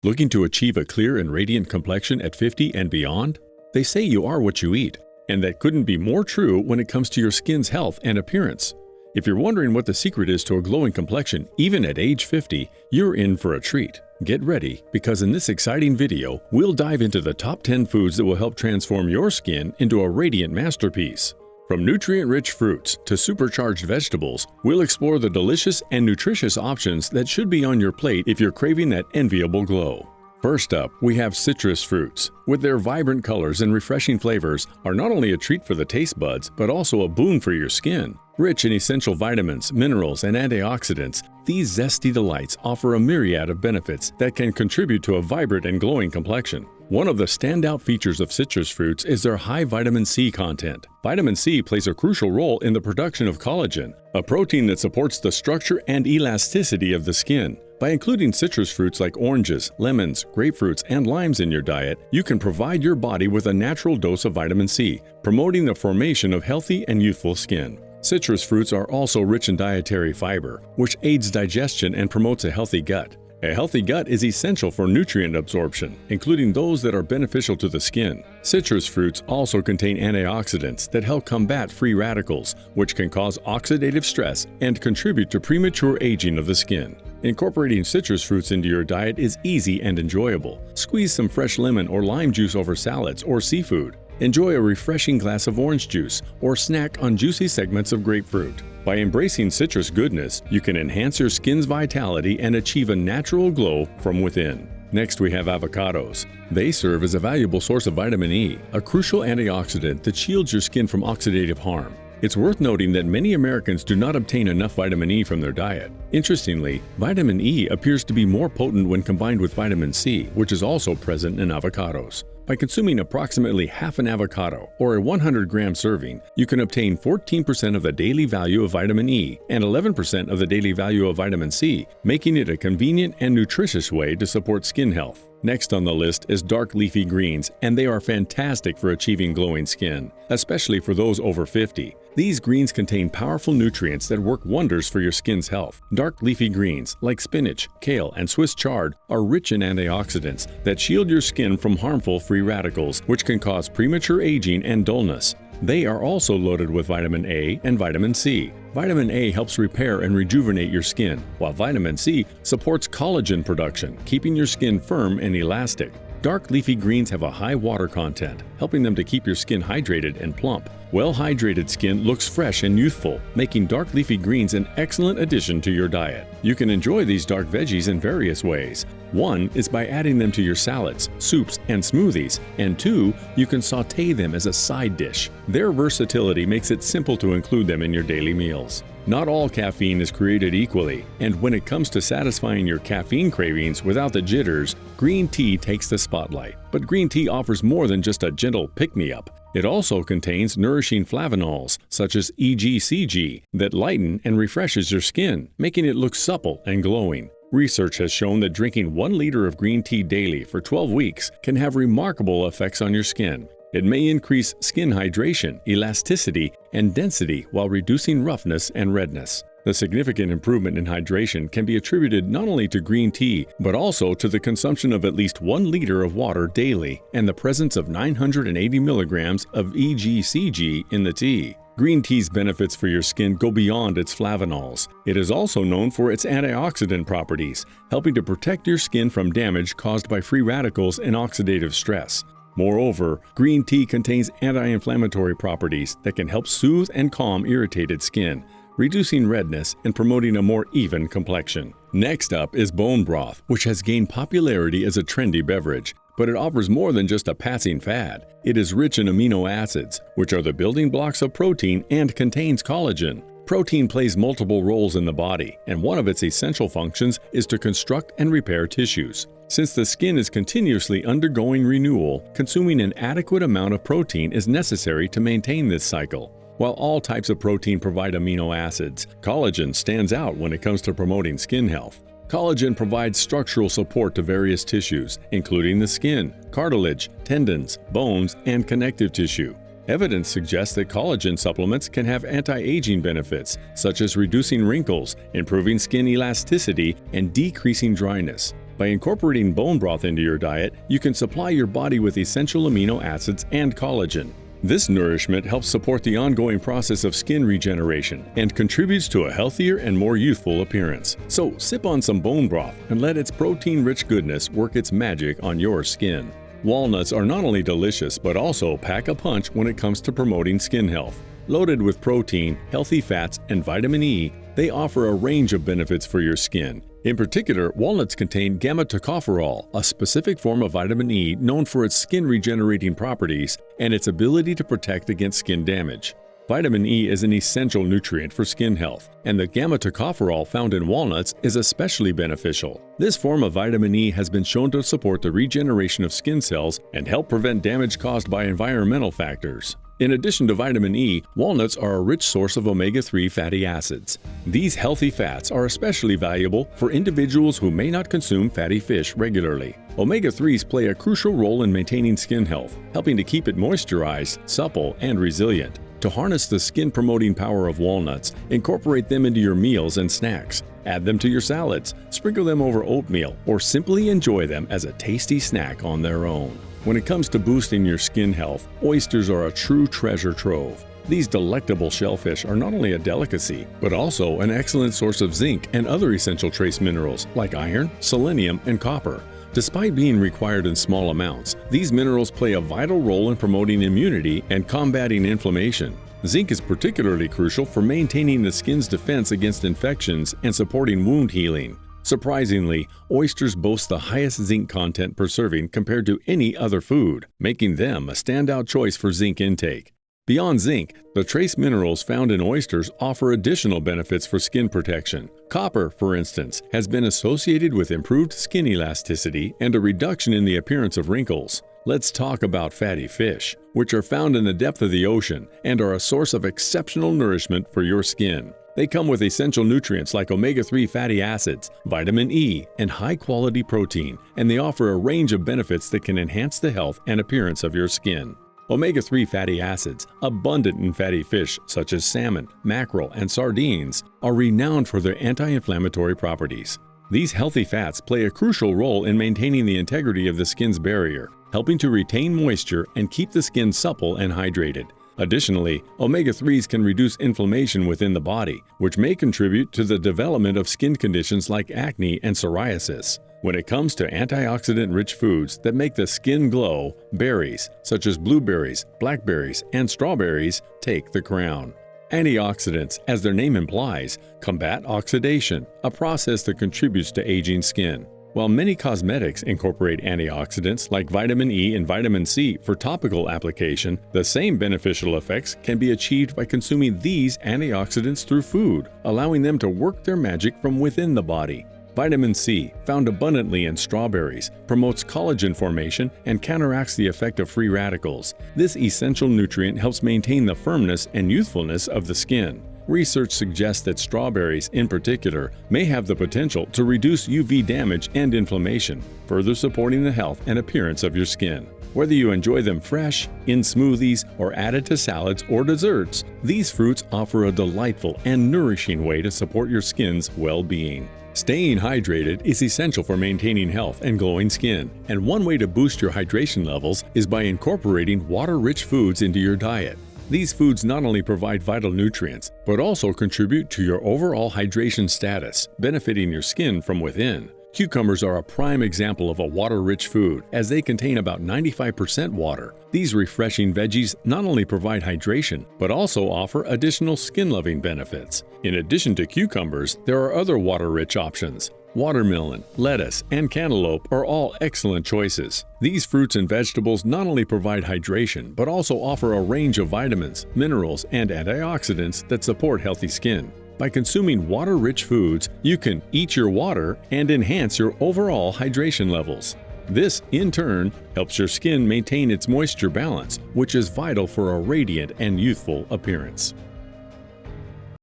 Looking to achieve a clear and radiant complexion at 50 and beyond? They say you are what you eat, and that couldn't be more true when it comes to your skin's health and appearance. If you're wondering what the secret is to a glowing complexion, even at age 50, you're in for a treat. Get ready, because in this exciting video, we'll dive into the top 10 foods that will help transform your skin into a radiant masterpiece. From nutrient-rich fruits to supercharged vegetables, we'll explore the delicious and nutritious options that should be on your plate if you're craving that enviable glow. First up, we have citrus fruits. With their vibrant colors and refreshing flavors, are not only a treat for the taste buds, but also a boon for your skin. Rich in essential vitamins, minerals, and antioxidants, these zesty delights offer a myriad of benefits that can contribute to a vibrant and glowing complexion. One of the standout features of citrus fruits is their high vitamin C content. Vitamin C plays a crucial role in the production of collagen, a protein that supports the structure and elasticity of the skin. By including citrus fruits like oranges, lemons, grapefruits, and limes in your diet, you can provide your body with a natural dose of vitamin C, promoting the formation of healthy and youthful skin. Citrus fruits are also rich in dietary fiber, which aids digestion and promotes a healthy gut. A healthy gut is essential for nutrient absorption, including those that are beneficial to the skin. Citrus fruits also contain antioxidants that help combat free radicals, which can cause oxidative stress and contribute to premature aging of the skin. Incorporating citrus fruits into your diet is easy and enjoyable. Squeeze some fresh lemon or lime juice over salads or seafood. Enjoy a refreshing glass of orange juice or snack on juicy segments of grapefruit. By embracing citrus goodness, you can enhance your skin's vitality and achieve a natural glow from within. Next, we have avocados. They serve as a valuable source of vitamin E, a crucial antioxidant that shields your skin from oxidative harm. It's worth noting that many Americans do not obtain enough vitamin E from their diet. Interestingly, vitamin E appears to be more potent when combined with vitamin C, which is also present in avocados. By consuming approximately half an avocado, or a 100-gram serving, you can obtain 14% of the daily value of vitamin E and 11% of the daily value of vitamin C, making it a convenient and nutritious way to support skin health. Next on the list is dark leafy greens, and they are fantastic for achieving glowing skin, especially for those over 50. These greens contain powerful nutrients that work wonders for your skin's health. Dark leafy greens, like spinach, kale, and Swiss chard, are rich in antioxidants that shield your skin from harmful free radicals, which can cause premature aging and dullness. They are also loaded with vitamin A and vitamin C. Vitamin A helps repair and rejuvenate your skin, while vitamin C supports collagen production, keeping your skin firm and elastic. Dark leafy greens have a high water content, helping them to keep your skin hydrated and plump. Well-hydrated skin looks fresh and youthful, making dark leafy greens an excellent addition to your diet. You can enjoy these dark veggies in various ways. One is by adding them to your salads, soups, and smoothies, and two, you can sauté them as a side dish. Their versatility makes it simple to include them in your daily meals. Not all caffeine is created equally, and when it comes to satisfying your caffeine cravings without the jitters, green tea takes the spotlight. But green tea offers more than just a gentle pick-me-up. It also contains nourishing flavonols, such as EGCG, that lighten and refreshes your skin, making it look supple and glowing. Research has shown that drinking 1 liter of green tea daily for 12 weeks can have remarkable effects on your skin. It may increase skin hydration, elasticity, and density while reducing roughness and redness. The significant improvement in hydration can be attributed not only to green tea, but also to the consumption of at least 1 liter of water daily and the presence of 980 milligrams of EGCG in the tea. Green tea's benefits for your skin go beyond its flavonols. It is also known for its antioxidant properties, helping to protect your skin from damage caused by free radicals and oxidative stress. Moreover, green tea contains anti-inflammatory properties that can help soothe and calm irritated skin, reducing redness and promoting a more even complexion. Next up is bone broth, which has gained popularity as a trendy beverage. But it offers more than just a passing fad. It is rich in amino acids, which are the building blocks of protein, and contains collagen. Protein plays multiple roles in the body, and one of its essential functions is to construct and repair tissues. Since the skin is continuously undergoing renewal, consuming an adequate amount of protein is necessary to maintain this cycle. While all types of protein provide amino acids, collagen stands out when it comes to promoting skin health. Collagen provides structural support to various tissues, including the skin, cartilage, tendons, bones, and connective tissue. Evidence suggests that collagen supplements can have anti-aging benefits, such as reducing wrinkles, improving skin elasticity, and decreasing dryness. By incorporating bone broth into your diet, you can supply your body with essential amino acids and collagen. This nourishment helps support the ongoing process of skin regeneration and contributes to a healthier and more youthful appearance. So sip on some bone broth and let its protein-rich goodness work its magic on your skin. Walnuts are not only delicious but also pack a punch when it comes to promoting skin health. Loaded with protein, healthy fats, and vitamin E, they offer a range of benefits for your skin. In particular, walnuts contain gamma-tocopherol, a specific form of vitamin E known for its skin-regenerating properties and its ability to protect against skin damage. Vitamin E is an essential nutrient for skin health, and the gamma-tocopherol found in walnuts is especially beneficial. This form of vitamin E has been shown to support the regeneration of skin cells and help prevent damage caused by environmental factors. In addition to vitamin E, walnuts are a rich source of omega-3 fatty acids. These healthy fats are especially valuable for individuals who may not consume fatty fish regularly. Omega-3s play a crucial role in maintaining skin health, helping to keep it moisturized, supple, and resilient. To harness the skin-promoting power of walnuts, incorporate them into your meals and snacks. Add them to your salads, sprinkle them over oatmeal, or simply enjoy them as a tasty snack on their own. When it comes to boosting your skin health, oysters are a true treasure trove. These delectable shellfish are not only a delicacy, but also an excellent source of zinc and other essential trace minerals like iron, selenium, and copper. Despite being required in small amounts, these minerals play a vital role in promoting immunity and combating inflammation. Zinc is particularly crucial for maintaining the skin's defense against infections and supporting wound healing. Surprisingly, oysters boast the highest zinc content per serving compared to any other food, making them a standout choice for zinc intake. Beyond zinc, the trace minerals found in oysters offer additional benefits for skin protection. Copper, for instance, has been associated with improved skin elasticity and a reduction in the appearance of wrinkles. Let's talk about fatty fish, which are found in the depth of the ocean and are a source of exceptional nourishment for your skin. They come with essential nutrients like omega-3 fatty acids, vitamin E, and high-quality protein, and they offer a range of benefits that can enhance the health and appearance of your skin. Omega-3 fatty acids, abundant in fatty fish such as salmon, mackerel, and sardines, are renowned for their anti-inflammatory properties. These healthy fats play a crucial role in maintaining the integrity of the skin's barrier, helping to retain moisture and keep the skin supple and hydrated. Additionally, omega-3s can reduce inflammation within the body, which may contribute to the development of skin conditions like acne and psoriasis. When it comes to antioxidant-rich foods that make the skin glow, berries, such as blueberries, blackberries, and strawberries, take the crown. Antioxidants, as their name implies, combat oxidation, a process that contributes to aging skin. While many cosmetics incorporate antioxidants like vitamin E and vitamin C for topical application, the same beneficial effects can be achieved by consuming these antioxidants through food, allowing them to work their magic from within the body. Vitamin C, found abundantly in strawberries, promotes collagen formation and counteracts the effect of free radicals. This essential nutrient helps maintain the firmness and youthfulness of the skin. Research suggests that strawberries, in particular, may have the potential to reduce UV damage and inflammation, further supporting the health and appearance of your skin. Whether you enjoy them fresh, in smoothies, or added to salads or desserts, these fruits offer a delightful and nourishing way to support your skin's well-being. Staying hydrated is essential for maintaining health and glowing skin, and one way to boost your hydration levels is by incorporating water-rich foods into your diet. These foods not only provide vital nutrients, but also contribute to your overall hydration status, benefiting your skin from within. Cucumbers are a prime example of a water-rich food, as they contain about 95% water. These refreshing veggies not only provide hydration, but also offer additional skin-loving benefits. In addition to cucumbers, there are other water-rich options. Watermelon, lettuce, and cantaloupe are all excellent choices. These fruits and vegetables not only provide hydration, but also offer a range of vitamins, minerals, and antioxidants that support healthy skin. By consuming water-rich foods, you can eat your water and enhance your overall hydration levels. This, in turn, helps your skin maintain its moisture balance, which is vital for a radiant and youthful appearance.